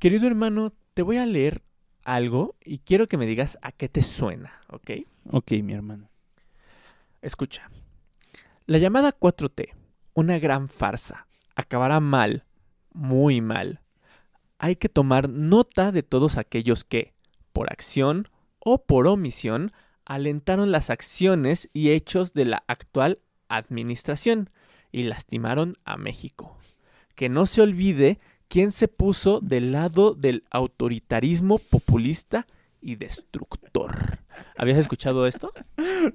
Querido hermano, te voy a leer algo y quiero que me digas a qué te suena, ¿ok? Ok, mi hermano. Escucha. La llamada 4T, una gran farsa, acabará mal, muy mal. Hay que tomar nota de todos aquellos que, por acción o por omisión, alentaron las acciones y hechos de la actual administración y lastimaron a México. Que no se olvide quién se puso del lado del autoritarismo populista y destructor. ¿Habías escuchado esto?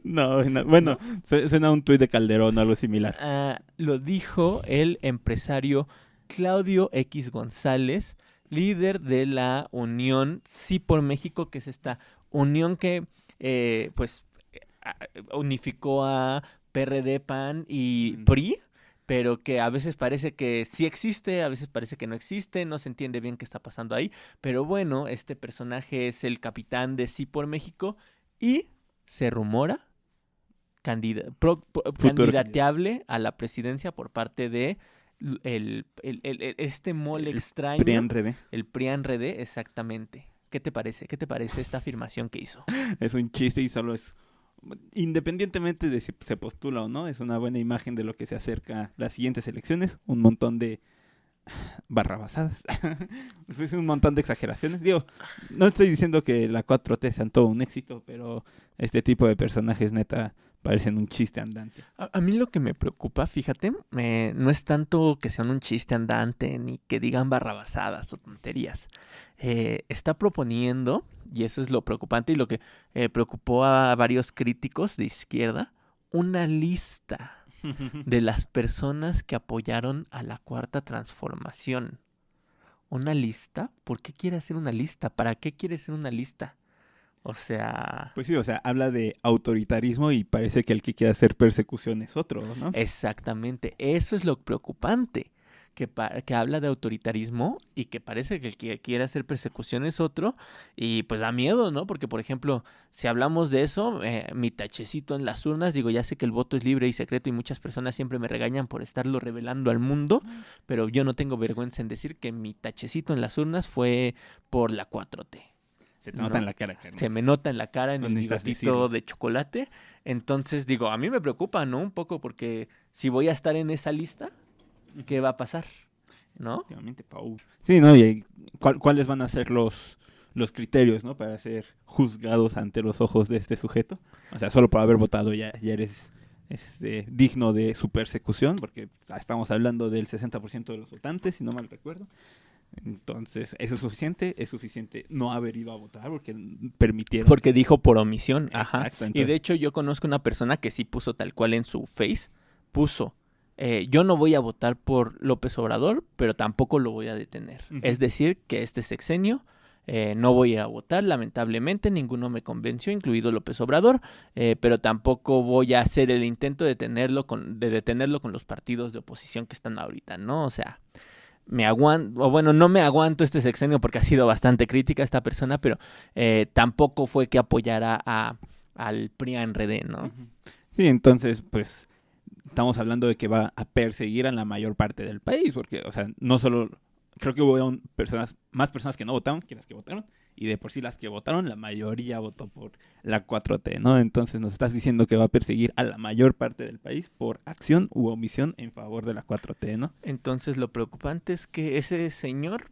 No, bueno, ¿No? suena un tuit de Calderón o algo similar. Lo dijo el empresario Claudio X González, líder de la Unión Sí por México, que es esta unión que unificó a PRD, PAN y PRI, pero que a veces parece que sí existe, a veces parece que no existe, no se entiende bien qué está pasando ahí. Pero bueno, este personaje es el capitán de Sí por México y se rumora Futuro candidato. candidateable a la presidencia por parte de este mole El extraño, PRI-RD. el PRIAN-RD, exactamente. ¿Qué te parece? ¿Qué te parece esta afirmación que hizo? Es un chiste y solo es, independientemente de si se postula o no, es una buena imagen de lo que se acerca a las siguientes elecciones. Un montón de barrabasadas. Es un montón de exageraciones. Digo, no estoy diciendo que la 4T sean todo un éxito, pero este tipo de personajes neta parecen un chiste andante. A mí lo que me preocupa, fíjate, no es tanto que sean un chiste andante ni que digan barrabasadas o tonterías. Está proponiendo, y eso es lo preocupante y lo que preocupó a varios críticos de izquierda, una lista de las personas que apoyaron a la Cuarta Transformación. ¿Una lista? ¿Por qué quiere hacer una lista? ¿Para qué quiere hacer una lista? O sea... Pues sí, o sea, habla de autoritarismo y parece que el que quiere hacer persecución es otro, ¿no? Exactamente, eso es lo preocupante, que habla de autoritarismo y que parece que el que quiere hacer persecución es otro y pues da miedo, ¿no? Porque, por ejemplo, si hablamos de eso, mi tachecito en las urnas, digo, ya sé que el voto es libre y secreto y muchas personas siempre me regañan por estarlo revelando al mundo, pero yo no tengo vergüenza en decir que mi tachecito en las urnas fue por la 4T. Se te nota ¿No? en la cara, carnal. Se me nota en la cara, en No el necesitas bigotito decirlo. de chocolate. Entonces, digo, a mí me preocupa, ¿no? Un poco porque si voy a estar en esa lista, ¿qué va a pasar? ¿No? Efectivamente, Pau. Sí, ¿no? Y ¿cuáles van a ser los criterios, ¿no? Para ser juzgados ante los ojos de este sujeto. O sea, solo por haber votado ya eres digno de su persecución, porque estamos hablando del 60% de los votantes, si no mal recuerdo. Entonces, ¿eso es suficiente no haber ido a votar porque permitieron? Porque dijo por omisión, ajá. Exacto, Y entonces... de hecho yo conozco una persona que sí puso tal cual en su face, puso, yo no voy a votar por López Obrador, pero tampoco lo voy a detener. Es decir, que este sexenio no voy a ir a votar, lamentablemente, ninguno me convenció, incluido López Obrador, pero tampoco voy a hacer el intento de detenerlo con los partidos de oposición que están ahorita, ¿no? O sea, me aguanto, o bueno, no me aguanto este sexenio porque ha sido bastante crítica esta persona, pero tampoco fue que apoyara al PRI-RD, ¿no? Sí, entonces, pues, estamos hablando de que va a perseguir a la mayor parte del país, porque, o sea, no solo, creo que hubo más personas que no votaron que las que votaron, y de por sí las que votaron, la mayoría votó por la 4T, ¿no? Entonces nos estás diciendo que va a perseguir a la mayor parte del país por acción u omisión en favor de la 4T, ¿no? Entonces lo preocupante es que ese señor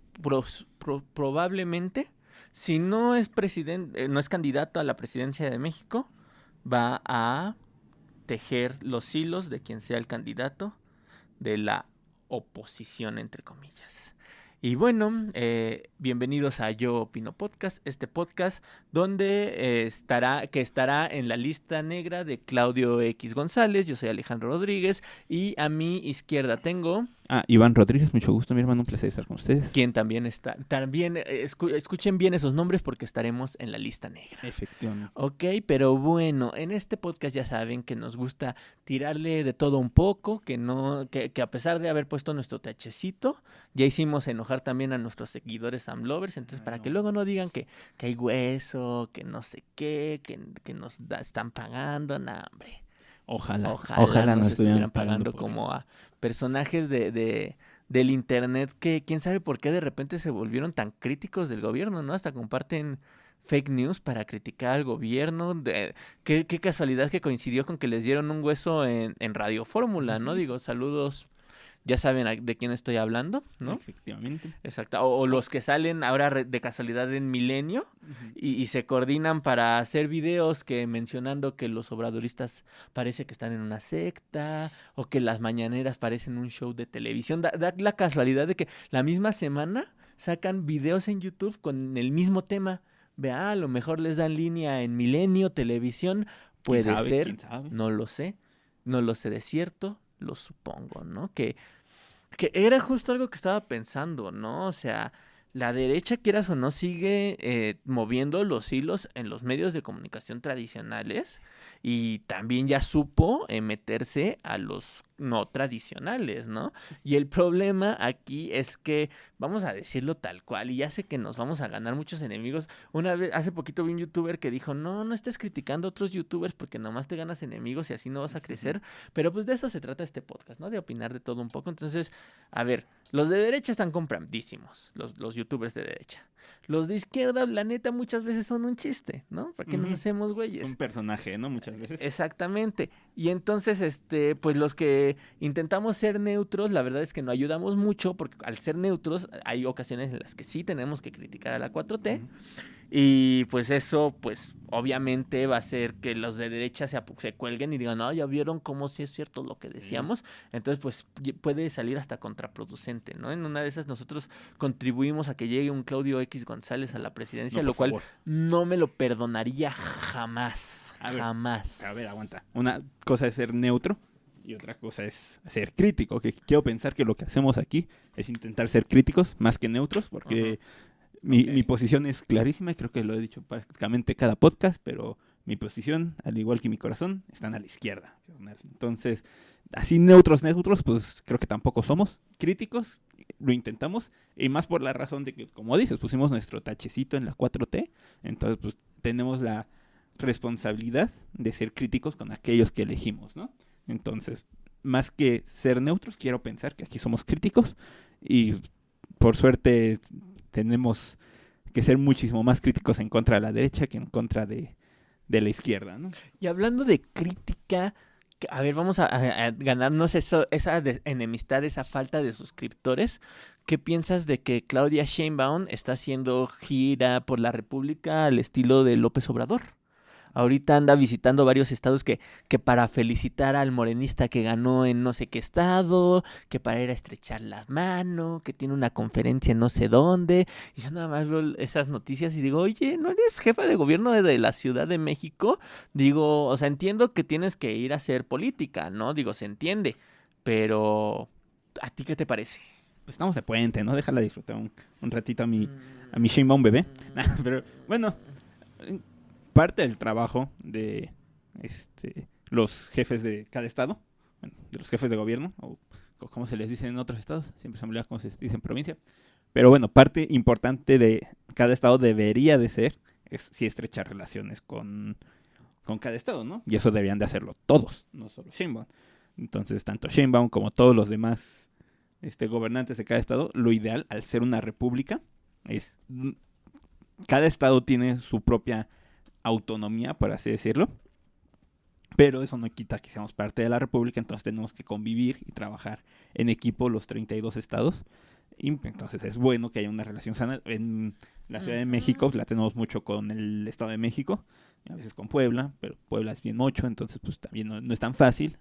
probablemente, si no es presidente, no es candidato a la presidencia de México, va a tejer los hilos de quien sea el candidato de la oposición, entre comillas. Y bueno, bienvenidos a Yo Opino Podcast, este podcast donde estará en la lista negra de Claudio X González. Yo soy Alejandro Rodríguez y a mi izquierda tengo... Iván Rodríguez, mucho gusto, mi hermano, un placer estar con ustedes. Quien también está, escuchen bien esos nombres porque estaremos en la lista negra. Efectivamente. Ok, pero bueno, en este podcast ya saben que nos gusta tirarle de todo un poco, que a pesar de haber puesto nuestro tachecito, ya hicimos enojar también a nuestros seguidores amlovers, entonces para que luego no digan que hay hueso, que no sé qué, que nos están pagando, nah, hombre. Ojalá nos estuvieran pagando como a personajes de del internet que quién sabe por qué de repente se volvieron tan críticos del gobierno, ¿no? Hasta comparten fake news para criticar al gobierno. Qué casualidad que coincidió con que les dieron un hueso en Radio Fórmula, ¿no? Digo, saludos, ya saben de quién estoy hablando, ¿no? Efectivamente. Exacto. O los que salen ahora de casualidad en Milenio y se coordinan para hacer videos que mencionando que los obradoristas parece que están en una secta o que las mañaneras parecen un show de televisión. Da la casualidad de que la misma semana sacan videos en YouTube con el mismo tema. Vea, a lo mejor les dan línea en Milenio, televisión, puede ser, ¿Quién sabe? no lo sé de cierto, lo supongo, ¿no? Que era justo algo que estaba pensando, ¿no? O sea, la derecha, quieras o no, sigue moviendo los hilos en los medios de comunicación tradicionales y también ya supo meterse a los no tradicionales, ¿no? Y el problema aquí es que, vamos a decirlo tal cual, y ya sé que nos vamos a ganar muchos enemigos. Una vez, hace poquito vi un youtuber que dijo, no estés criticando a otros youtubers porque nomás te ganas enemigos y así no vas a crecer. Pero pues de eso se trata este podcast, ¿no? De opinar de todo un poco. Entonces, a ver, los de derecha están comprandísimos, los youtubers de derecha. Los de izquierda, la neta, muchas veces son un chiste, ¿no? ¿Para qué nos hacemos güeyes? Un personaje, ¿no? Muchas veces. Exactamente. Y entonces, pues los que intentamos ser neutros, la verdad es que no ayudamos mucho, porque al ser neutros hay ocasiones en las que sí tenemos que criticar a la 4T. Y pues eso, pues obviamente va a hacer que los de derecha se cuelguen y digan, no, ya vieron cómo sí es cierto lo que decíamos. Entonces, pues puede salir hasta contraproducente, ¿no? En una de esas nosotros contribuimos a que llegue un Claudio X González a la presidencia, lo cual no me lo perdonaría jamás. Jamás. A ver, aguanta. Una cosa es ser neutro y otra cosa es ser crítico. Que quiero pensar que lo que hacemos aquí es intentar ser críticos más que neutros, porque mi posición es clarísima y creo que lo he dicho prácticamente cada podcast, pero mi posición, al igual que mi corazón, están a la izquierda. Entonces, así neutros, pues creo que tampoco somos críticos, lo intentamos, y más por la razón de que, como dices, pusimos nuestro tachecito en la 4T, entonces pues tenemos la responsabilidad de ser críticos con aquellos que elegimos, ¿no? Entonces, más que ser neutros, quiero pensar que aquí somos críticos y por suerte tenemos que ser muchísimo más críticos en contra de la derecha que en contra de la izquierda, ¿no? Y hablando de crítica, a ver, vamos a ganarnos esa enemistad, esa falta de suscriptores. ¿Qué piensas de que Claudia Sheinbaum está haciendo gira por la República al estilo de López Obrador? Ahorita anda visitando varios estados que para felicitar al morenista que ganó en no sé qué estado, que para ir a estrechar la mano, que tiene una conferencia en no sé dónde. Y yo nada más veo esas noticias y digo, oye, ¿no eres jefa de gobierno de la Ciudad de México? Digo, o sea, entiendo que tienes que ir a hacer política, ¿no? Digo, se entiende, pero ¿a ti qué te parece? Pues estamos de puente, ¿no? Déjala disfrutar un ratito a mi Sheinbaum bebé. Pero bueno, parte del trabajo de los jefes de cada estado, bueno, de los jefes de gobierno, o como se les dice en otros estados, siempre se me olvida cómo se dice en provincia, pero bueno, parte importante de cada estado debería de ser, es sí estrechar relaciones con cada estado, ¿no? Y eso deberían de hacerlo todos, no solo Sheinbaum. Entonces, tanto Sheinbaum como todos los demás gobernantes de cada estado, lo ideal, al ser una república, es cada estado tiene su propia autonomía, por así decirlo, pero eso no quita que seamos parte de la república, entonces tenemos que convivir y trabajar en equipo los 32 estados, y entonces es bueno que haya una relación sana. En la Ciudad de México la tenemos mucho con el Estado de México, a veces con Puebla, pero Puebla es bien mocho, entonces pues también no es tan fácil,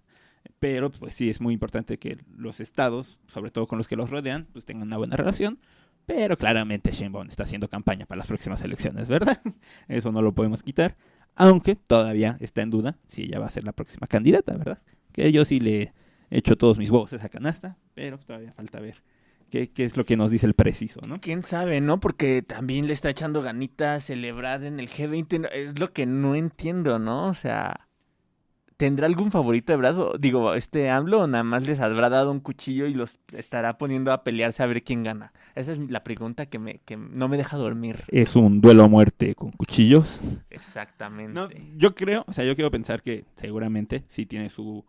pero pues sí es muy importante que los estados, sobre todo con los que los rodean, pues tengan una buena relación. Pero claramente Sheinbaum está haciendo campaña para las próximas elecciones, ¿verdad? Eso no lo podemos quitar. Aunque todavía está en duda si ella va a ser la próxima candidata, ¿verdad? Que yo sí le he hecho todos mis huevos a esa canasta, pero todavía falta ver qué es lo que nos dice el preciso, ¿no? ¿Quién sabe, no? Porque también le está echando ganitas celebrar en el G20. Es lo que no entiendo, ¿no? O sea, ¿tendrá algún favorito de brazo? Digo, AMLO, o nada más les habrá dado un cuchillo y los estará poniendo a pelearse a ver quién gana. Esa es la pregunta que no me deja dormir. Es un duelo a muerte con cuchillos. Exactamente. No, yo quiero pensar que seguramente sí tiene su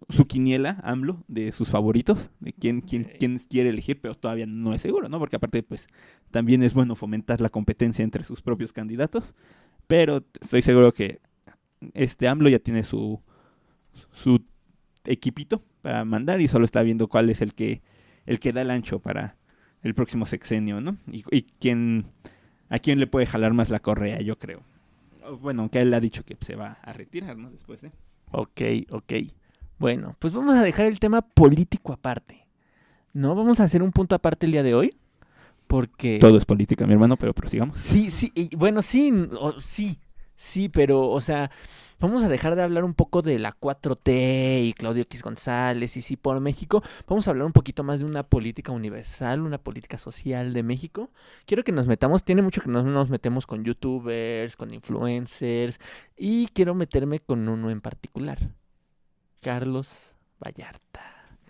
su quiniela, AMLO, de sus favoritos, de quién quiere elegir, pero todavía no es seguro, ¿no? Porque aparte, pues, también es bueno fomentar la competencia entre sus propios candidatos, pero estoy seguro que AMLO ya tiene su equipito para mandar y solo está viendo cuál es el que da el ancho para el próximo sexenio, ¿no? Y a quién le puede jalar más la correa, yo creo. Bueno, aunque él ha dicho que se va a retirar, ¿no? Después de... Ok. Bueno, pues vamos a dejar el tema político aparte, ¿no? Vamos a hacer un punto aparte el día de hoy, porque... Todo es política, mi hermano, pero prosigamos. Sí, bueno, sí, pero, o sea, vamos a dejar de hablar un poco de la 4T y Claudio X González y sí por México. Vamos a hablar un poquito más de una política universal, una política social de México. Quiero que nos metamos, tiene mucho que no nos metemos con youtubers, con influencers, y quiero meterme con uno en particular, Carlos Vallarta.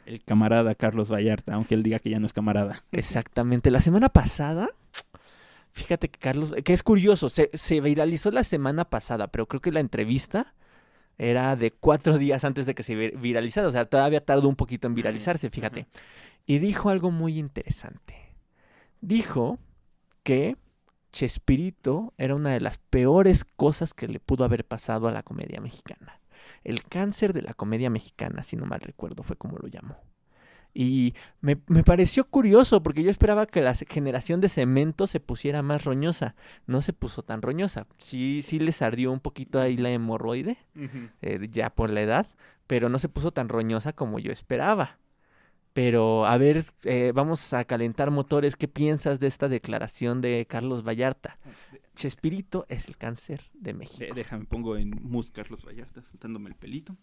El camarada Carlos Vallarta, aunque él diga que ya no es camarada. Exactamente, la semana pasada... Fíjate que Carlos, que es curioso, se viralizó la semana pasada, pero creo que la entrevista era de 4 días antes de que se viralizara, o sea, todavía tardó un poquito en viralizarse, fíjate. Y dijo algo muy interesante. Dijo que Chespirito era una de las peores cosas que le pudo haber pasado a la comedia mexicana. El cáncer de la comedia mexicana, si no mal recuerdo, fue como lo llamó. Y me pareció curioso porque yo esperaba que la generación de Cemento se pusiera más roñosa. No se puso tan roñosa. Sí les ardió un poquito ahí la hemorroide, ya por la edad, pero no se puso tan roñosa como yo esperaba. Pero, a ver, vamos a calentar motores. ¿Qué piensas de esta declaración de Carlos Vallarta? Chespirito es el cáncer de México. Déjame, pongo en mus Carlos Vallarta, soltándome el pelito.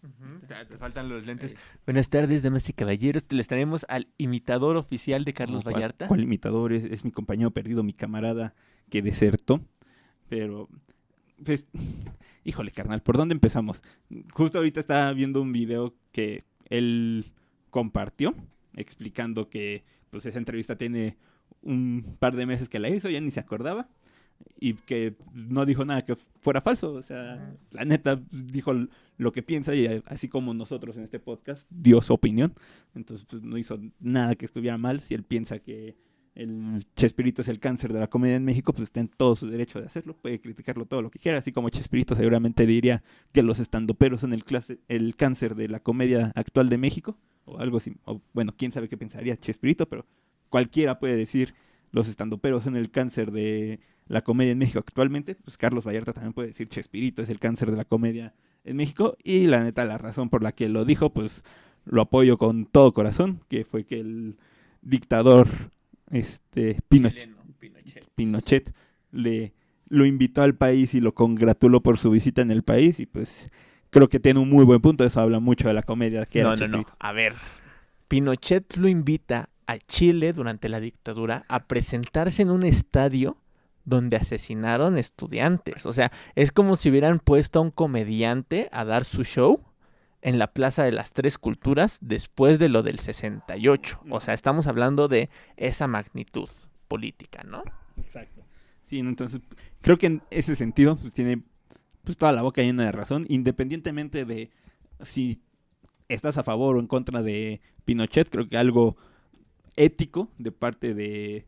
Te faltan los lentes. Buenas tardes, damas y caballeros. Les traemos al imitador oficial de Carlos Vallarta. ¿Cuál imitador? Es mi compañero perdido, mi camarada que desertó. Pero, pues, híjole, carnal, ¿por dónde empezamos? Justo ahorita estaba viendo un video que él compartió, explicando que, pues, esa entrevista tiene un par de meses que la hizo, ya ni se acordaba. Y que no dijo nada que fuera falso, o sea, la neta dijo lo que piensa y así como nosotros en este podcast dio su opinión, entonces pues no hizo nada que estuviera mal. Si él piensa que el Chespirito es el cáncer de la comedia en México, pues está en todo su derecho de hacerlo, puede criticarlo todo lo que quiera, así como Chespirito seguramente diría que los estandoperos son el cáncer de la comedia actual de México, o algo así, o bueno, quién sabe qué pensaría Chespirito, pero cualquiera puede decir los estandoperos son el cáncer de la comedia en México actualmente. Pues Carlos Vallarta también puede decir Chespirito es el cáncer de la comedia en México, y la neta la razón por la que lo dijo pues lo apoyo con todo corazón, que fue que el dictador Pinochet lo invitó al país y lo congratuló por su visita en el país, y pues creo que tiene un muy buen punto. Eso habla mucho de la comedia que era Chespirito. A ver, Pinochet lo invita a Chile durante la dictadura a presentarse en un estadio donde asesinaron estudiantes. O sea, es como si hubieran puesto a un comediante a dar su show en la Plaza de las Tres Culturas después de lo del 68. O sea, estamos hablando de esa magnitud política, ¿no? Exacto. Sí, entonces creo que en ese sentido pues tiene pues toda la boca llena de razón, independientemente de si estás a favor o en contra de Pinochet. Creo que algo ético de parte de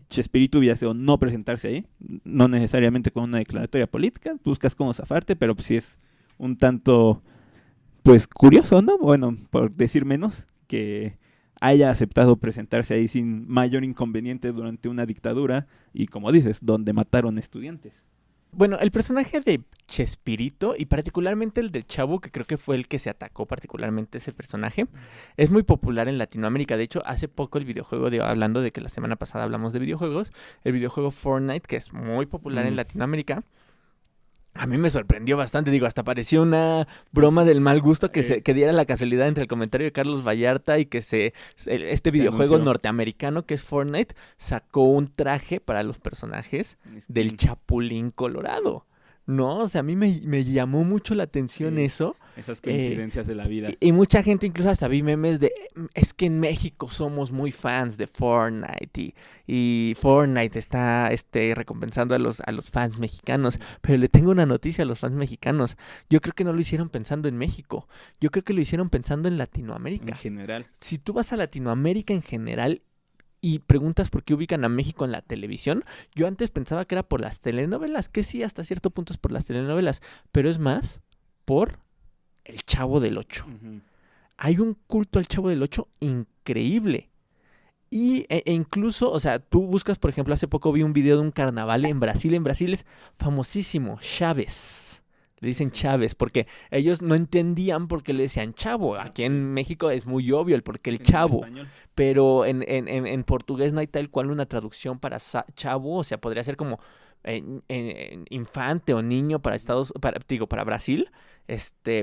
Chespirito hubiera sido no presentarse ahí, no necesariamente con una declaratoria política, buscas cómo zafarte, pero pues sí es un tanto pues curioso, ¿no? Bueno, por decir menos, que haya aceptado presentarse ahí sin mayor inconveniente durante una dictadura y, como dices, donde mataron estudiantes. Bueno, el personaje de Chespirito, y particularmente el del Chavo, que creo que fue el que se atacó particularmente ese personaje, es muy popular en Latinoamérica. De hecho, hace poco el videojuego, hablando de que la semana pasada hablamos de videojuegos, el videojuego Fortnite, que es muy popular en Latinoamérica, a mí me sorprendió bastante. Digo, hasta pareció una broma del mal gusto que diera la casualidad entre el comentario de Carlos Vallarta y que este videojuego norteamericano que es Fortnite sacó un traje para los personajes del Chapulín Colorado, No, o sea, a mí me llamó mucho la atención Sí, eso. esas coincidencias de la vida. Y mucha gente, incluso hasta vi memes de, es que en México somos muy fans de Fortnite y Fortnite está recompensando a los fans mexicanos. Pero le tengo una noticia a los fans mexicanos. Yo creo que no lo hicieron pensando en México. Yo creo que lo hicieron pensando en Latinoamérica. En general. Si tú vas a Latinoamérica en general y preguntas por qué ubican a México en la televisión, yo antes pensaba que era por las telenovelas, que sí, hasta cierto punto es por las telenovelas, pero es más por el Chavo del Ocho. Uh-huh. Hay un culto al Chavo del Ocho increíble. E incluso, o sea, tú buscas, por ejemplo, hace poco vi un video de un carnaval en Brasil. En Brasil es famosísimo, Chávez. Le dicen Chávez porque ellos no entendían por qué le decían Chavo. Aquí en México es muy obvio el por qué el Chavo. Pero en portugués no hay tal cual una traducción para Chavo. O sea, podría ser como infante o niño para Brasil.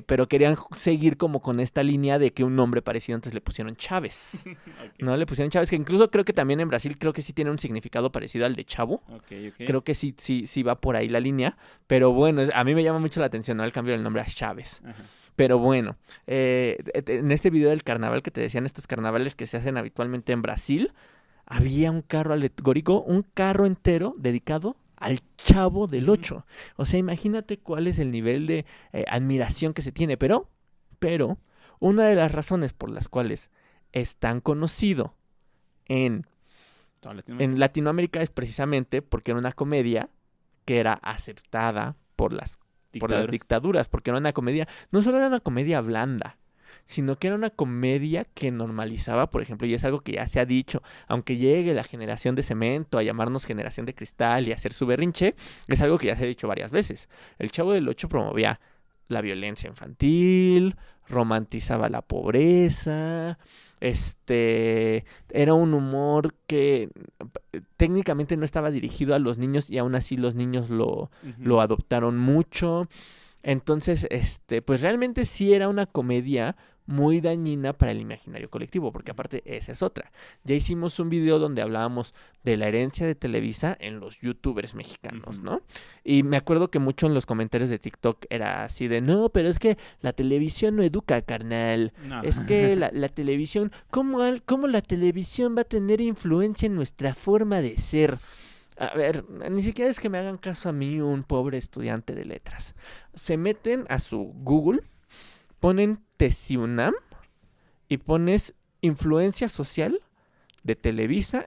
Pero querían seguir como con esta línea de que un nombre parecido, entonces le pusieron Chávez. Okay. ¿No? Le pusieron Chávez, que incluso creo que también en Brasil creo que sí tiene un significado parecido al de Chavo. Okay. Creo que sí va por ahí la línea. Pero bueno, a mí me llama mucho la atención, ¿no? El cambio del nombre a Chávez. Ajá. Pero bueno, en este video del carnaval que te decían, estos carnavales que se hacen habitualmente en Brasil, había un carro alegórico, un carro entero dedicado al Chavo del Ocho. O sea, imagínate cuál es el nivel de admiración que se tiene. Pero, una de las razones por las cuales es tan conocido en Latinoamérica es precisamente porque era una comedia que era aceptada por las dictaduras, porque era una comedia, no solo era una comedia blanda, sino que era una comedia que normalizaba, por ejemplo, y es algo que ya se ha dicho, aunque llegue la generación de cemento a llamarnos generación de cristal y a hacer su berrinche, es algo que ya se ha dicho varias veces. El Chavo del Ocho promovía la violencia infantil, romantizaba la pobreza, era un humor que técnicamente no estaba dirigido a los niños y aún así los niños lo adoptaron mucho. Entonces, pues realmente sí era una comedia muy dañina para el imaginario colectivo, porque aparte esa es otra. Ya hicimos un video donde hablábamos de la herencia de Televisa en los youtubers mexicanos, ¿no? Y me acuerdo que mucho en los comentarios de TikTok era así de, no, pero es que la televisión no educa, carnal. No. Es que la televisión, ¿cómo la televisión va a tener influencia en nuestra forma de ser? A ver, ni siquiera es que me hagan caso a mí, un pobre estudiante de letras. Se meten a su Google, ponen TESIUNAM y pones influencia social de Televisa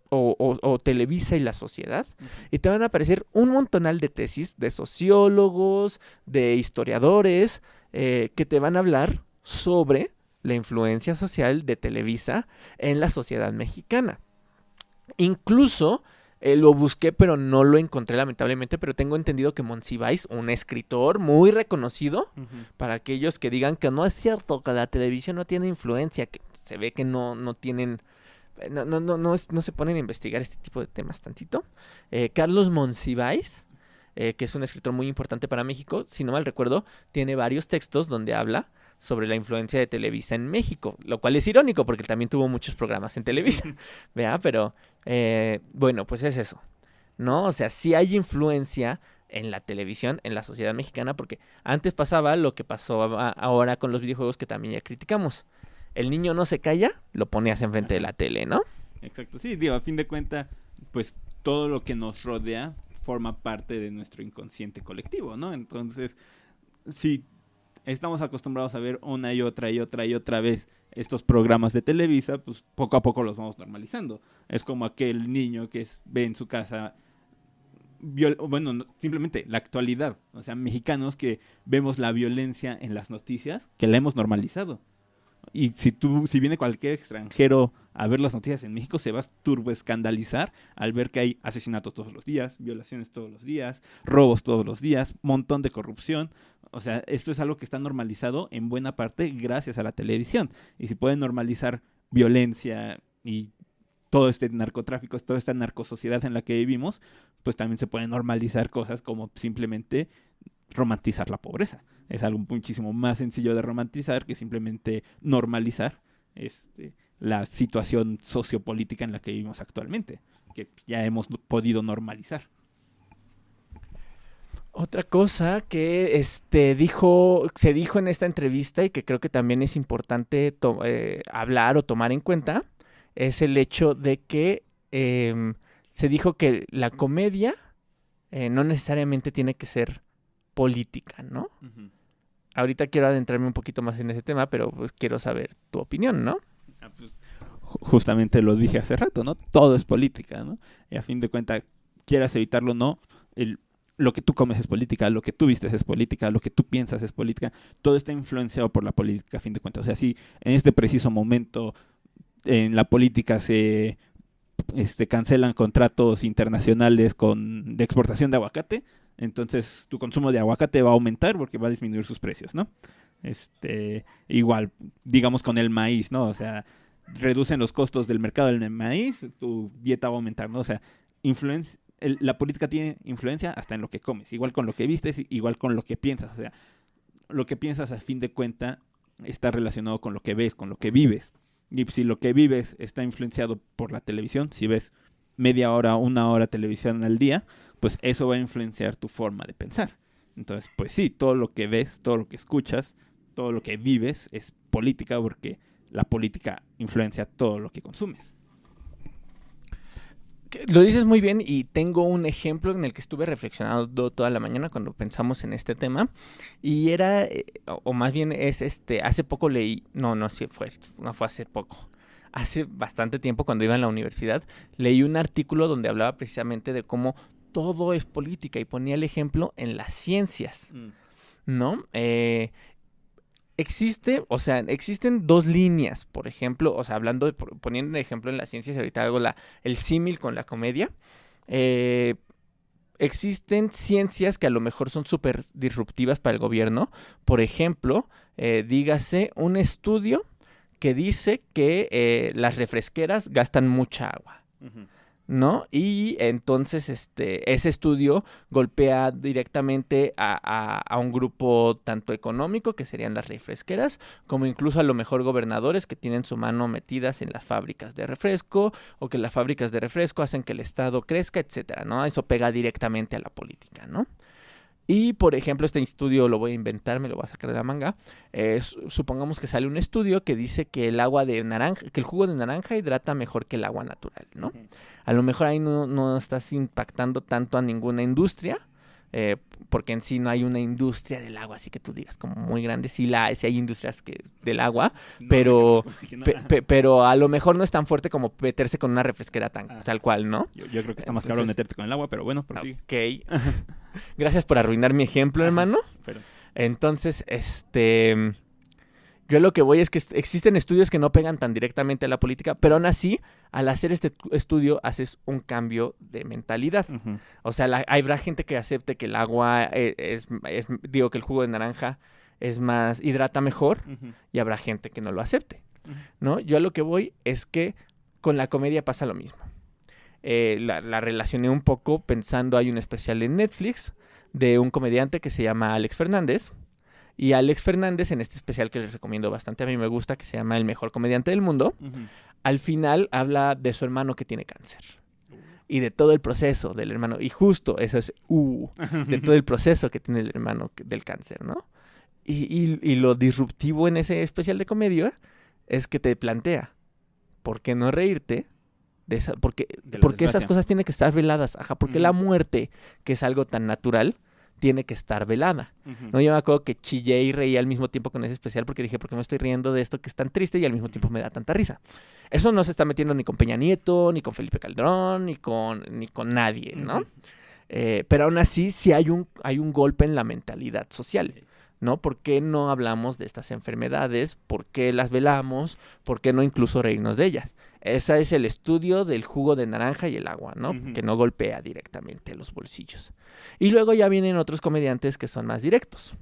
o Televisa y la sociedad, y te van a aparecer un montonal de tesis de sociólogos, de historiadores, que te van a hablar sobre la influencia social de Televisa en la sociedad mexicana. Incluso lo busqué, pero no lo encontré lamentablemente, pero tengo entendido que Monsiváis, un escritor muy reconocido, para aquellos que digan que no es cierto, que la televisión no tiene influencia, que se ve que no tienen, no se ponen a investigar este tipo de temas tantito. Carlos Monsiváis, que es un escritor muy importante para México, si no mal recuerdo, tiene varios textos donde habla sobre la influencia de Televisa en México, lo cual es irónico porque también tuvo muchos programas en Televisa, ¿vea? Pero, bueno, pues es eso, ¿no? O sea, sí hay influencia en la televisión, en la sociedad mexicana, porque antes pasaba lo que pasó ahora con los videojuegos que también ya criticamos. El niño no se calla, lo ponías enfrente de la tele, ¿no? Exacto, sí, digo, a fin de cuentas, pues todo lo que nos rodea forma parte de nuestro inconsciente colectivo, ¿no? Entonces, si estamos acostumbrados a ver una y otra vez estos programas de Televisa, pues poco a poco los vamos normalizando. Es como aquel niño que ve en su casa, simplemente la actualidad, o sea, mexicanos que vemos la violencia en las noticias, que la hemos normalizado. Y si viene cualquier extranjero a ver las noticias en México, se va a turboescandalizar al ver que hay asesinatos todos los días, violaciones todos los días, robos todos los días, montón de corrupción. O sea, esto es algo que está normalizado en buena parte gracias a la televisión. Y si pueden normalizar violencia y todo este narcotráfico, toda esta narcosociedad en la que vivimos, pues también se pueden normalizar cosas como simplemente romantizar la pobreza. Es algo muchísimo más sencillo de romantizar que simplemente normalizar la situación sociopolítica en la que vivimos actualmente, que ya hemos podido normalizar. Otra cosa que se dijo en esta entrevista y que creo que también es importante hablar o tomar en cuenta es el hecho de que se dijo que la comedia no necesariamente tiene que ser política, ¿no? Ujú. Ahorita quiero adentrarme un poquito más en ese tema, pero pues quiero saber tu opinión, ¿no? Pues, justamente lo dije hace rato, ¿no? Todo es política, ¿no? Y a fin de cuentas, quieras evitarlo o no, lo que tú comes es política, lo que tú vistes es política, lo que tú piensas es política, todo está influenciado por la política, a fin de cuentas. O sea, si en este preciso momento en la política se cancelan contratos internacionales de exportación de aguacate, entonces tu consumo de aguacate va a aumentar porque va a disminuir sus precios, ¿no? Igual, digamos con el maíz, ¿no? O sea, reducen los costos del mercado del maíz, tu dieta va a aumentar, ¿no? O sea, la política tiene influencia hasta en lo que comes, igual con lo que vistes, igual con lo que piensas. O sea, lo que piensas a fin de cuenta está relacionado con lo que ves, con lo que vives. Y si lo que vives está influenciado por la televisión, si ves media hora, una hora televisión al día, pues eso va a influenciar tu forma de pensar. Entonces, pues sí, todo lo que ves, todo lo que escuchas, todo lo que vives es política porque la política influencia todo lo que consumes. Lo dices muy bien y tengo un ejemplo en el que estuve reflexionando toda la mañana cuando pensamos en este tema y era, o más bien es hace poco leí, no fue hace poco, hace bastante tiempo cuando iba en la universidad, leí un artículo donde hablaba precisamente de cómo todo es política y ponía el ejemplo en las ciencias, ¿no? Existen dos líneas, por ejemplo, o sea, poniendo un ejemplo en las ciencias, ahorita hago el símil con la comedia. Existen ciencias que a lo mejor son súper disruptivas para el gobierno. Por ejemplo, dígase un estudio que dice que las refresqueras gastan mucha agua. Uh-huh. ¿No? Y entonces ese estudio golpea directamente a un grupo tanto económico, que serían las refresqueras, como incluso a lo mejor gobernadores que tienen su mano metidas en las fábricas de refresco, o que las fábricas de refresco hacen que el Estado crezca, etcétera, ¿no? Eso pega directamente a la política, ¿no? Y, por ejemplo, este estudio lo voy a inventar, me lo voy a sacar de la manga. Supongamos que sale un estudio que dice que que el jugo de naranja hidrata mejor que el agua natural, ¿no? Uh-huh. A lo mejor ahí no estás impactando tanto a ninguna industria, porque en sí no hay una industria del agua, así que tú digas como muy grande. Sí hay industrias del agua, No, pero, no. pero a lo mejor no es tan fuerte como meterse con una refresquera tal cual, ¿no? Yo creo que está más cabrón meterte con el agua, pero bueno, prosigue. Ok. Gracias por arruinar mi ejemplo, hermano. Pero... Entonces, yo lo que voy es que existen estudios que no pegan tan directamente a la política, pero aún así, al hacer este estudio, haces un cambio de mentalidad. Uh-huh. O sea, habrá gente que acepte que el agua digo, que el jugo de naranja es hidrata mejor, Uh-huh. y habrá gente que no lo acepte, Uh-huh. ¿no? Yo a lo que voy es que con la comedia pasa lo mismo. La relacioné un poco pensando, hay un especial en Netflix de un comediante que se llama Alex Fernández. Y Alex Fernández, en este especial que les recomiendo bastante, a mí me gusta, que se llama El Mejor Comediante del Mundo, Uh-huh. al final habla de su hermano que tiene cáncer. Y de todo el proceso del hermano. Y justo eso es, de todo el proceso que tiene el hermano del cáncer, ¿no? Y lo disruptivo en ese especial de comedia es que te plantea, ¿por qué no reírte? Porque esas cosas tienen que estar veladas. Ajá, porque la muerte, que es algo tan natural, tiene que estar velada. Uh-huh. ¿No? Yo me acuerdo que chillé y reí al mismo tiempo con ese especial porque dije, ¿por qué me estoy riendo de esto que es tan triste y al mismo tiempo me da tanta risa? Eso no se está metiendo ni con Peña Nieto, ni con Felipe Calderón, ni con nadie, ¿no? Uh-huh. Pero aún así sí hay un golpe en la mentalidad social, ¿no? ¿Por qué no hablamos de estas enfermedades? ¿Por qué las velamos? ¿Por qué no incluso reírnos de ellas? Ese es el estudio del jugo de naranja y el agua, ¿no? Uh-huh. Que no golpea directamente los bolsillos. Y luego ya vienen otros comediantes que son más directos,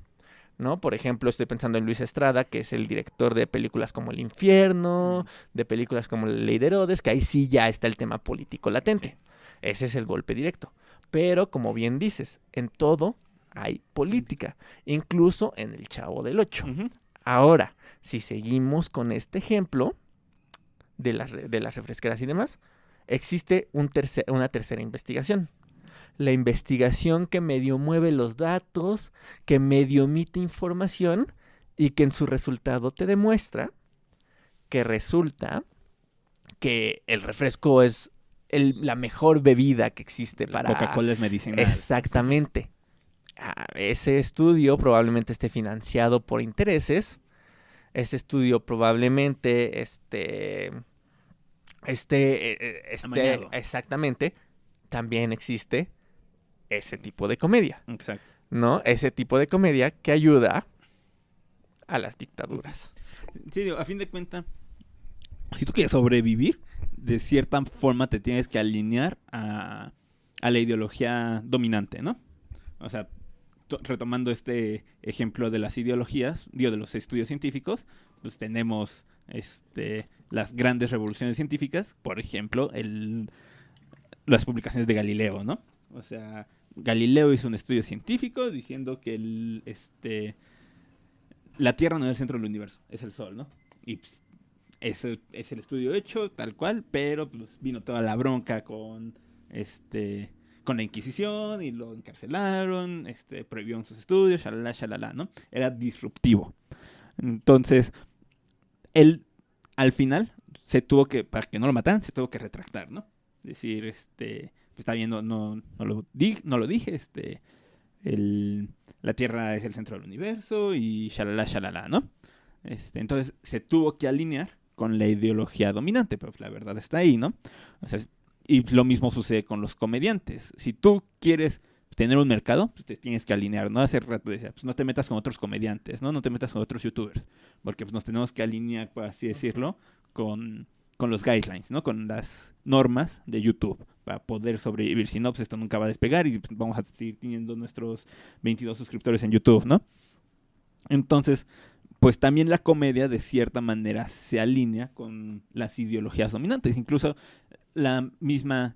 ¿no? Por ejemplo, estoy pensando en Luis Estrada, que es el director de películas como El Infierno, de películas como La Ley de Herodes, que ahí sí ya está el tema político latente. Sí. Ese es el golpe directo. Pero, como bien dices, en todo hay política, incluso en El Chavo del Ocho. Uh-huh. Ahora, si seguimos con este ejemplo de las refresqueras y demás, existe una tercera investigación. la investigación que medio mueve los datos, que medio omite información y que en su resultado te demuestra que resulta que el refresco es la mejor bebida que existe La para... Coca-Cola es medicinal. Exactamente. Ese estudio probablemente esté financiado por intereses. Ese estudio probablemente Amañado. exactamente. También existe ese tipo de comedia, Exacto. ¿no? Ese tipo de comedia que ayuda a las dictaduras. Sí, digo, a fin de cuentas, si tú quieres sobrevivir, de cierta forma te tienes que alinear a la ideología dominante, ¿no? O sea, retomando este ejemplo de las ideologías, de los estudios científicos, pues tenemos las grandes revoluciones científicas, por ejemplo, las publicaciones de Galileo, ¿no? O sea, Galileo hizo un estudio científico diciendo que la Tierra no es el centro del universo, es el Sol, ¿no? Y pues, ese es el estudio hecho, tal cual, pero pues, vino toda la bronca con la Inquisición y lo encarcelaron, prohibieron sus estudios, shalala, shalala, ¿no? Era disruptivo. Entonces, él, al final, para que no lo mataran, se tuvo que retractar, ¿no? Decir, está bien, no lo dije, la Tierra es el centro del universo y shalala, shalala, ¿no? Entonces, se tuvo que alinear con la ideología dominante, pero la verdad está ahí, ¿no? O sea, y lo mismo sucede con los comediantes. Si tú quieres tener un mercado, pues te tienes que alinear, ¿no? Hace rato decía, pues no te metas con otros comediantes, ¿no? No te metas con otros youtubers, porque pues nos tenemos que alinear, por así decirlo, con los guidelines, ¿no? Con las normas de YouTube para poder sobrevivir. Si no, pues esto nunca va a despegar y pues, vamos a seguir teniendo nuestros 22 suscriptores en YouTube, ¿no? Entonces, pues también la comedia de cierta manera se alinea con las ideologías dominantes. Incluso la misma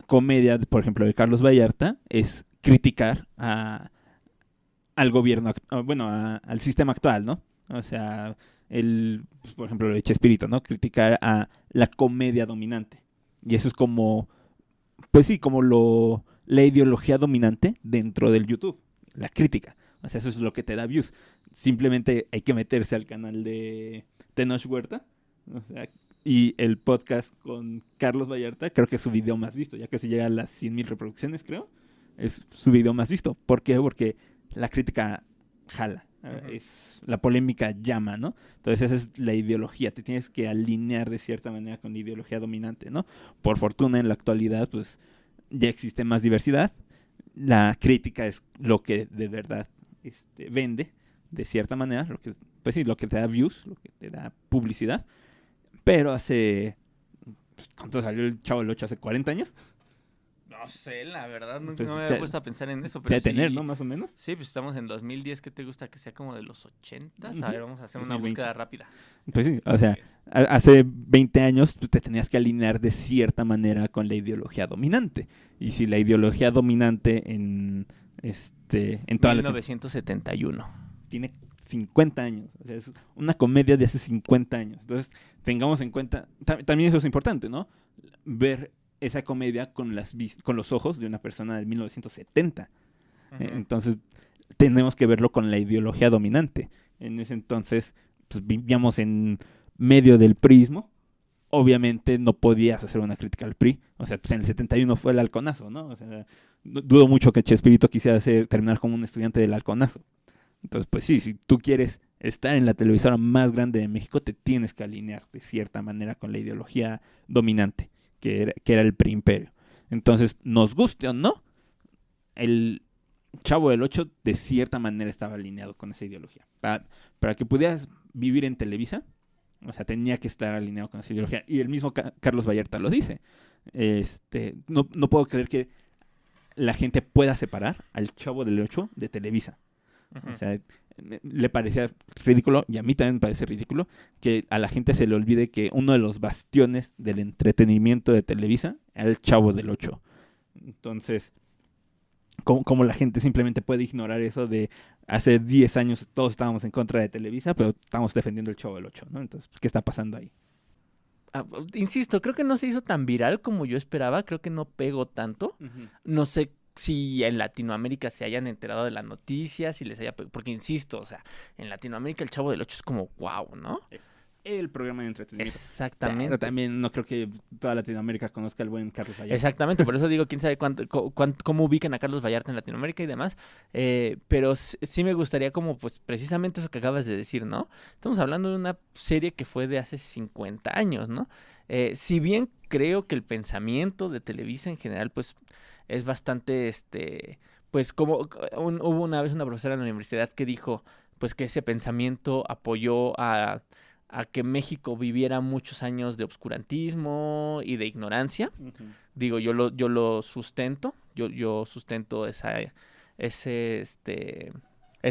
comedia, por ejemplo, de Carlos Vallarta es criticar al gobierno, al sistema actual, ¿no? O sea, pues, por ejemplo, lo de Chespirito, ¿no? Criticar a la comedia dominante. Y eso es como, pues sí, como la ideología dominante dentro del YouTube, la crítica. O sea, eso es lo que te da views. Simplemente hay que meterse al canal de Tenoch Huerta. O sea, y el podcast con Carlos Vallarta, creo que es su video más visto, ya casi llega a las 100,000 reproducciones, creo. Es su video más visto. ¿Por qué? Porque la crítica jala. La polémica llama, ¿no? Entonces esa es la ideología. Te tienes que alinear de cierta manera con la ideología dominante, ¿no? Por fortuna en la actualidad, pues ya existe más diversidad. La crítica es lo que de verdad vende, de cierta manera, pues sí, lo que te da views, lo que te da publicidad. Pero ¿cuánto salió el Chavo del 8? ¿Hace 40 años? No sé, la verdad, Pues, no me había puesto a pensar en eso, Se pero ha de sí, tener, ¿no? Más o menos. sí, pues estamos en 2010, ¿qué te gusta? Que sea como de los 80s. A Ujú. ver, vamos a hacer una 2020. búsqueda rápida. Pues sí, o sea, hace 20 años pues, te tenías que alinear de cierta manera con la ideología dominante. Y si la ideología dominante en toda 1971. tiene 50 años. O sea, es una comedia de hace 50 años. Entonces, tengamos en cuenta, también eso es importante, ¿no? Ver esa comedia con los ojos de una persona de 1970. Entonces, tenemos que verlo con la ideología dominante. En ese entonces, pues vivíamos en medio del prismo. Obviamente no podías hacer una crítica al PRI. O sea, pues en el 71 fue el halconazo, ¿no? O sea, dudo mucho que Chespirito quisiera terminar como un estudiante del halconazo. Entonces, pues sí, si tú quieres estar en la televisora más grande de México, te tienes que alinear de cierta manera con la ideología dominante, que era el preimperio. Entonces, nos guste o no, el Chavo del 8 de cierta manera estaba alineado con esa ideología. Para que pudieras vivir en Televisa, o sea, tenía que estar alineado con esa ideología. Y el mismo Carlos Vallarta lo dice. No puedo creer que la gente pueda separar al Chavo del 8 de Televisa. O sea, le parecía ridículo, y a mí también me parece ridículo, que a la gente se le olvide que uno de los bastiones del entretenimiento de Televisa era el Chavo del 8. Entonces, ¿cómo la gente simplemente puede ignorar eso de hace 10 años todos estábamos en contra de Televisa, pero estamos defendiendo el Chavo del 8, ¿no? Entonces, ¿qué está pasando ahí? Insisto, creo que no se hizo tan viral como yo esperaba, creo que no pegó tanto. No sé si en Latinoamérica se hayan enterado de las noticias, si les haya... Porque insisto, o sea, en Latinoamérica el Chavo del Ocho es como wow, ¿no? Es el programa de entretenimiento. Exactamente. Pero también no creo que toda Latinoamérica conozca al buen Carlos Vallarta. Exactamente, por eso digo, quién sabe cómo ubican a Carlos Vallarta en Latinoamérica y demás, pero sí me gustaría como, pues, precisamente eso que acabas de decir, ¿no? Estamos hablando de una serie que fue de hace 50 años, ¿no? Si bien creo que el pensamiento de Televisa en general, pues, es bastante, pues, como hubo una vez una profesora en la universidad que dijo, pues, que ese pensamiento apoyó a que México viviera muchos años de obscurantismo y de ignorancia. Uh-huh. Digo, yo lo sustento, yo sustento esa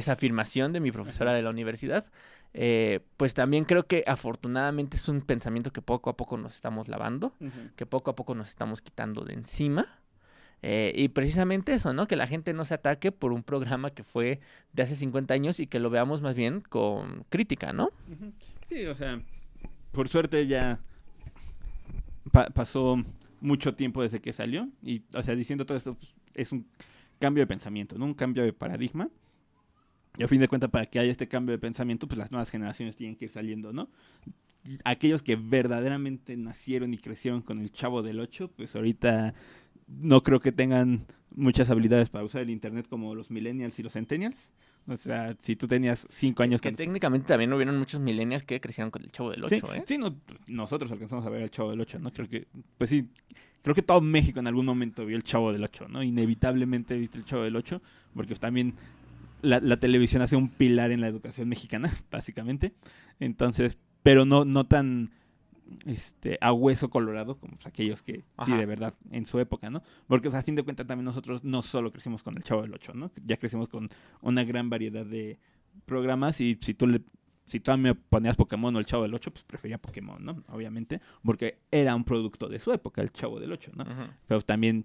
afirmación de mi profesora de la universidad. Pues también creo que afortunadamente es un pensamiento que poco a poco nos estamos lavando, que poco a poco nos estamos quitando de encima. Y precisamente eso, ¿no? Que la gente no se ataque por un programa que fue de hace 50 años y que lo veamos más bien con crítica, ¿no? Uh-huh. Sí, o sea, por suerte ya pasó mucho tiempo desde que salió y, o sea, diciendo todo esto, pues, es un cambio de pensamiento, ¿no? Un cambio de paradigma. Y a fin de cuentas, para que haya este cambio de pensamiento, pues las nuevas generaciones tienen que ir saliendo, ¿no? Aquellos que verdaderamente nacieron y crecieron con el Chavo del Ocho, pues ahorita no creo que tengan muchas habilidades para usar el internet como los millennials y los centennials. O sea, si tú tenías 5 años... Que técnicamente también hubieron muchos millennials que crecieron con el Chavo del Ocho, sí, sí, nosotros alcanzamos a ver al Chavo del Ocho, ¿no? Creo que, pues sí, creo que todo México en algún momento vio el Chavo del Ocho, ¿no? Inevitablemente viste el Chavo del Ocho, porque también la televisión hace un pilar en la educación mexicana, básicamente. Entonces, pero no tan a hueso colorado como pues, aquellos que sí de verdad en su época, ¿no? Porque pues, a fin de cuentas también nosotros no solo crecimos con el Chavo del Ocho, ¿no? Ya crecimos con una gran variedad de programas y si tú me ponías Pokémon o el Chavo del Ocho, pues prefería Pokémon, ¿no? Obviamente, porque era un producto de su época, el Chavo del Ocho, ¿no? Pero también,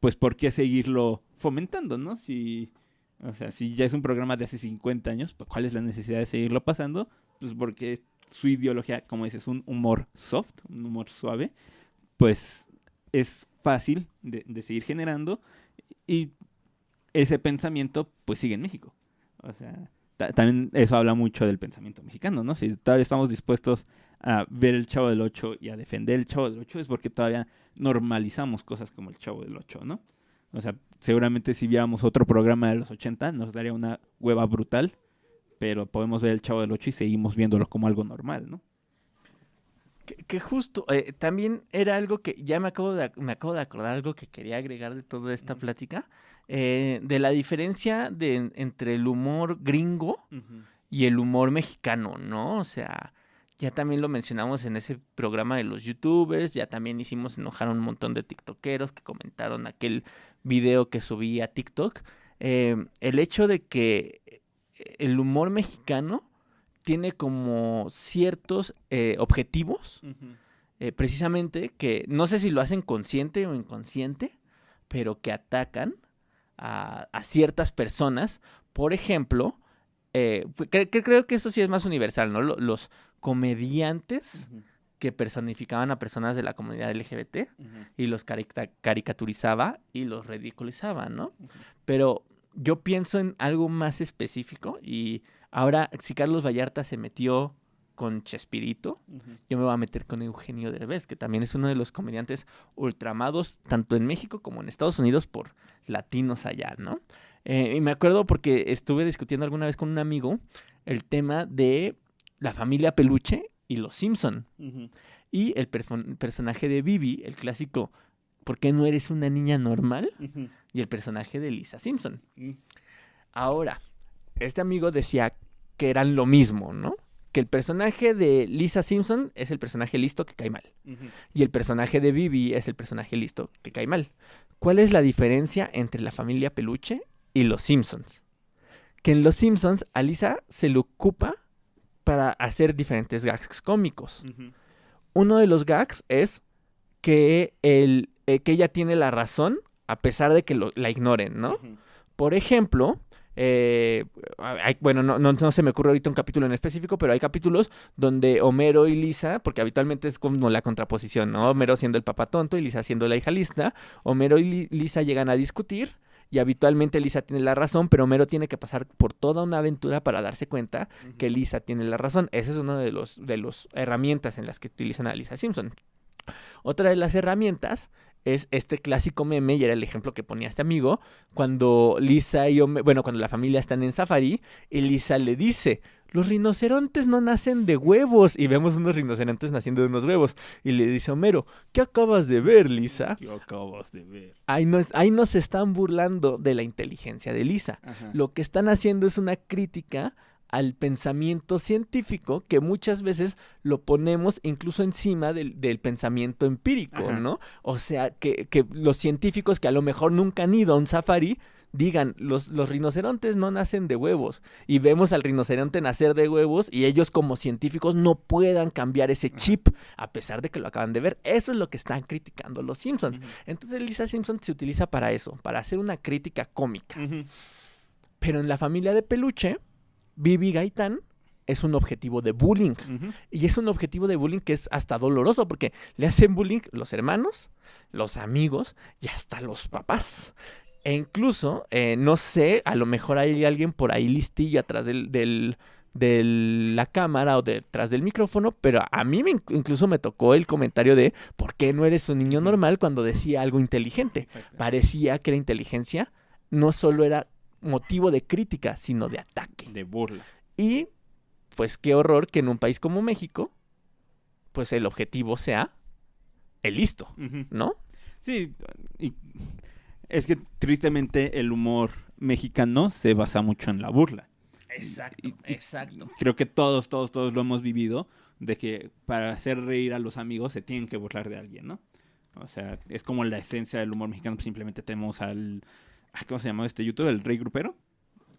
pues, ¿por qué seguirlo fomentando, no? O sea, si ya es un programa de hace 50 años, pues, ¿cuál es la necesidad de seguirlo pasando? Pues porque su ideología, como dices, un humor soft, un humor suave, pues es fácil de seguir generando y ese pensamiento pues sigue en México. O sea, también eso habla mucho del pensamiento mexicano, ¿no? Si todavía estamos dispuestos a ver el Chavo del Ocho y a defender el Chavo del Ocho es porque todavía normalizamos cosas como el Chavo del Ocho, ¿no? O sea, seguramente si viéramos otro programa de los 80 nos daría una hueva brutal, pero podemos ver el Chavo del Ocho y seguimos viéndolo como algo normal, ¿no? Que justo, también era algo que ya me acabo de acordar, algo que quería agregar de toda esta plática, de la diferencia entre el humor gringo y el humor mexicano, ¿no? O sea, ya también lo mencionamos en ese programa de los youtubers, ya también hicimos enojar a un montón de tiktokeros que comentaron aquel video que subí a TikTok. El hecho de que el humor mexicano tiene como ciertos objetivos, precisamente que no sé si lo hacen consciente o inconsciente, pero que atacan a ciertas personas. Por ejemplo, creo que eso sí es más universal, ¿no? Los comediantes que personificaban a personas de la comunidad LGBT y los caricaturizaba y los ridiculizaba, ¿no? Pero yo pienso en algo más específico y ahora, si Carlos Vallarta se metió con Chespirito, yo me voy a meter con Eugenio Derbez, que también es uno de los comediantes ultramados, tanto en México como en Estados Unidos, por latinos allá, ¿no? Y me acuerdo porque estuve discutiendo alguna vez con un amigo el tema de la familia Peluche y los Simpson. Y el personaje de Bibi, el clásico ¿por qué no eres una niña normal? Y el personaje de Lisa Simpson. Ahora, este amigo decía que eran lo mismo, ¿no? Que el personaje de Lisa Simpson es el personaje listo que cae mal. Y el personaje de Bibi es el personaje listo que cae mal. ¿Cuál es la diferencia entre la familia Peluche y los Simpsons? Que en los Simpsons a Lisa se le ocupa para hacer diferentes gags cómicos. Uno de los gags es que ella tiene la razón a pesar de que la ignoren, ¿no? Por ejemplo, bueno, no se me ocurre ahorita un capítulo en específico, pero hay capítulos donde Homero y Lisa, porque habitualmente es como la contraposición, ¿no? Homero siendo el papá tonto y Lisa siendo la hija lista, Homero y Lisa llegan a discutir y habitualmente Lisa tiene la razón, pero Homero tiene que pasar por toda una aventura para darse cuenta que Lisa tiene la razón. Esa es una de los herramientas en las que utilizan a Lisa Simpson. Otra de las herramientas es este clásico meme, y era el ejemplo que ponía este amigo, cuando Lisa y Homero, bueno, cuando la familia están en safari, y Lisa le dice, los rinocerontes no nacen de huevos, y vemos unos rinocerontes naciendo de unos huevos, y le dice Homero, ¿qué acabas de ver, Lisa? ¿Qué acabas de ver? Ahí nos están burlando de la inteligencia de Lisa. Ajá. Lo que están haciendo es una crítica al pensamiento científico que muchas veces lo ponemos incluso encima del pensamiento empírico, Ajá. ¿no? O sea, que los científicos que a lo mejor nunca han ido a un safari digan, los rinocerontes no nacen de huevos, y vemos al rinoceronte nacer de huevos y ellos como científicos no puedan cambiar ese chip a pesar de que lo acaban de ver. Eso es lo que están criticando los Simpsons. Entonces Lisa Simpson se utiliza para eso, para hacer una crítica cómica. Pero en la familia de peluche, Bibi Gaitán es un objetivo de bullying. Y es un objetivo de bullying que es hasta doloroso porque le hacen bullying los hermanos, los amigos y hasta los papás. E incluso, no sé, a lo mejor hay alguien por ahí listillo atrás de la cámara o detrás del micrófono, pero a mí incluso me tocó el comentario de ¿por qué no eres un niño normal? Cuando decía algo inteligente. Parecía que la inteligencia no solo era motivo de crítica, sino de ataque. De burla. Y pues qué horror que en un país como México, pues el objetivo sea el listo, ¿no? Sí, y es que tristemente el humor mexicano se basa mucho en la burla. Exacto, exacto. Creo que todos lo hemos vivido, de que para hacer reír a los amigos se tienen que burlar de alguien, ¿no? O sea, es como la esencia del humor mexicano, pues simplemente tenemos al... ¿Cómo se llama este youtuber? El Rey Grupero.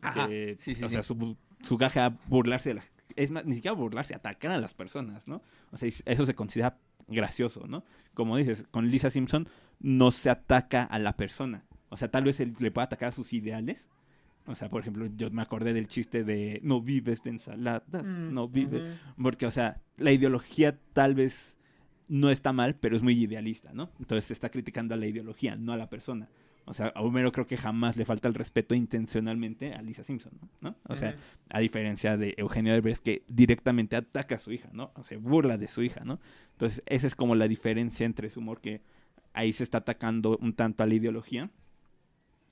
Ajá, Que, sí. sea, su gaje a burlarse de la... Es más, ni siquiera burlarse, atacar a las personas, ¿no? O sea, eso se considera gracioso, ¿no? Como dices, con Lisa Simpson no se ataca a la persona. O sea, tal vez él le pueda atacar a sus ideales. O sea, por ejemplo, yo me acordé del chiste de no vives de ensaladas, no vives... Porque, o sea, la ideología tal vez no está mal, pero es muy idealista, ¿no? Entonces se está criticando a la ideología, no a la persona. O sea, a Homero creo que jamás le falta el respeto intencionalmente a Lisa Simpson, ¿no? O sea, a diferencia de Eugenio Derbez, que directamente ataca a su hija, ¿no? O sea, burla de su hija, ¿no? Entonces, esa es como la diferencia entre su humor, que ahí se está atacando un tanto a la ideología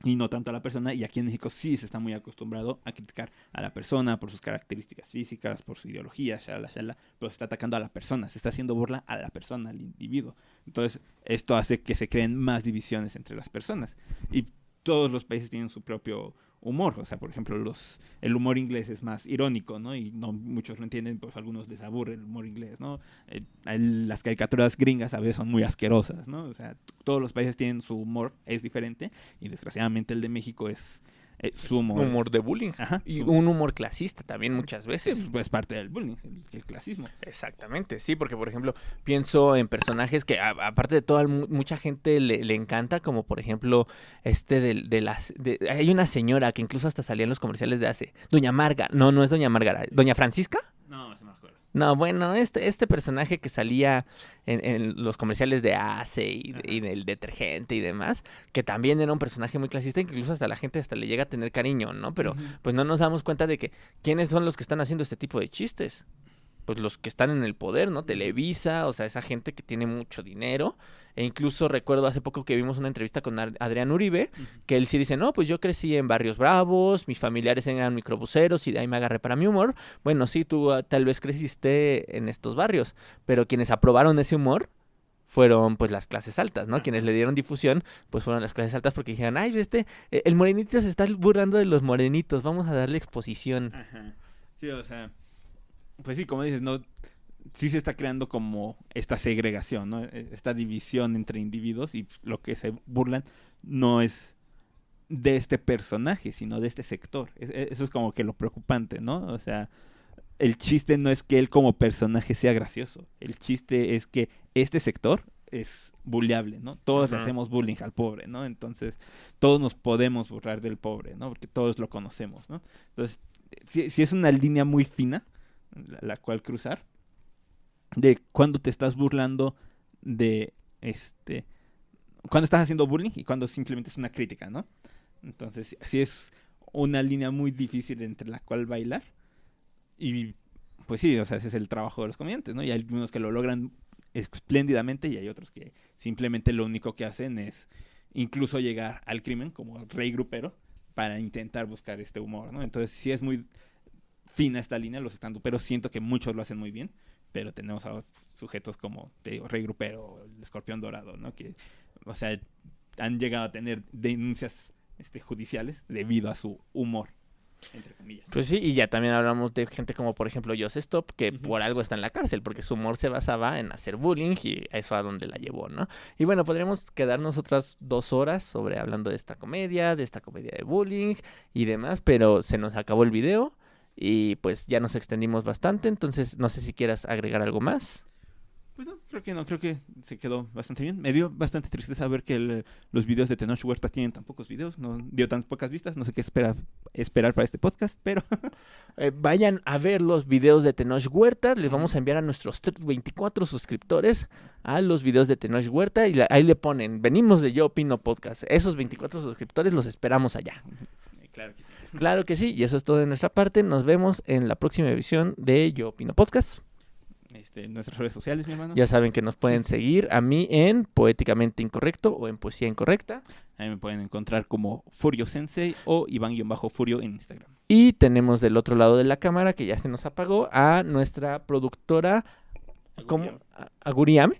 y no tanto a la persona. Y aquí en México sí se está muy acostumbrado a criticar a la persona por sus características físicas, por su ideología, shala, pero se está atacando a la persona, se está haciendo burla a la persona, al individuo. Entonces, esto hace que se creen más divisiones entre las personas. Y todos los países tienen su propio humor. O sea, por ejemplo, el humor inglés es más irónico, ¿no? Y no muchos lo entienden, pues algunos les aburre el humor inglés, ¿no? Las caricaturas gringas a veces son muy asquerosas, ¿no? O sea, todos los países tienen su humor, es diferente, y desgraciadamente el de México es su humor. Un humor de bullying. Ajá, y un humor clasista también muchas veces. Sí, pues parte del bullying, el clasismo. Exactamente, sí, porque por ejemplo pienso en personajes que aparte de todo mucha gente le encanta, como por ejemplo hay una señora que incluso hasta salía en los comerciales de ACE, Doña Marga, no es Doña Marga, Doña Francisca. No, se me acuerdo. No, bueno, este personaje que salía en los comerciales de ACE y del detergente y demás, que también era un personaje muy clasista, incluso hasta la gente hasta le llega a tener cariño, ¿no? Pero pues no nos damos cuenta de que quiénes son los que están haciendo este tipo de chistes. Pues los que están en el poder, ¿no? Televisa, o sea, esa gente que tiene mucho dinero. E incluso recuerdo hace poco que vimos una entrevista con Adrián Uribe, que él sí dice, no, pues yo crecí en barrios bravos, mis familiares eran microbuseros y de ahí me agarré para mi humor. Bueno, sí, tú tal vez creciste en estos barrios, pero quienes aprobaron ese humor fueron pues las clases altas, ¿no? Quienes le dieron difusión pues fueron las clases altas porque dijeron, ay, el morenito se está burlando de los morenitos, vamos a darle exposición. Ajá. Sí, o sea... Pues sí, como dices, no, sí se está creando como esta segregación, ¿no? Esta división entre individuos, y lo que se burlan no es de este personaje, sino de este sector. Eso es como que lo preocupante, ¿no? O sea, el chiste no es que él como personaje sea gracioso. El chiste es que este sector es bulleable, ¿no? Todos le hacemos bullying al pobre, ¿no? Entonces, todos nos podemos burlar del pobre, ¿no? Porque todos lo conocemos, ¿no? Entonces, sí es una línea muy fina la cual cruzar, de cuando te estás burlando de cuando estás haciendo bullying y cuando simplemente es una crítica, ¿no? Entonces, sí es una línea muy difícil entre la cual bailar. Y pues sí, o sea, ese es el trabajo de los comediantes, ¿no? Y hay algunos que lo logran espléndidamente y hay otros que simplemente lo único que hacen es incluso llegar al crimen como rey grupero para intentar buscar este humor, ¿no? Entonces sí es muy fina esta línea, los estandoperos siento que muchos lo hacen muy bien, pero tenemos a sujetos como, te digo, rey grupero, el escorpión dorado, ¿no? Que, o sea, han llegado a tener denuncias judiciales debido a su humor, entre comillas. Pues sí, y ya también hablamos de gente como, por ejemplo, Joss Stop, que por algo está en la cárcel, porque su humor se basaba en hacer bullying y eso a donde la llevó, ¿no? Y bueno, podríamos quedarnos otras 2 horas hablando de esta comedia de bullying y demás, pero se nos acabó el video y pues ya nos extendimos bastante, entonces no sé si quieras agregar algo más. Pues no, creo que se quedó bastante bien. Me dio bastante tristeza ver que los videos de Tenoch Huerta tienen tan pocos videos, no dio tan pocas vistas, no sé qué esperar para este podcast, pero... Vayan a ver los videos de Tenoch Huerta, les vamos a enviar a nuestros 24 suscriptores a los videos de Tenoch Huerta y ahí le ponen, venimos de Yo Opino Podcast, esos 24 suscriptores los esperamos allá. Claro que sí. Claro que sí, y eso es todo de nuestra parte, nos vemos en la próxima edición de Yo Opino Podcast. Nuestras redes sociales, mi hermano. Ya saben que nos pueden seguir a mí en Poéticamente Incorrecto o en Poesía Incorrecta. Ahí me pueden encontrar como Furio Sensei o Iván-Furio en Instagram. Y tenemos del otro lado de la cámara, que ya se nos apagó, a nuestra productora... ¿Cómo? ¿Aguri Ame?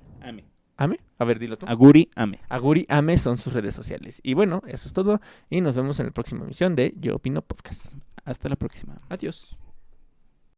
¿Ame? A ver, dilo tú. Aguri Ame. Aguri Ame son sus redes sociales. Y bueno, eso es todo. Y nos vemos en la próxima emisión de Yo Opino Podcast. Hasta la próxima. Adiós.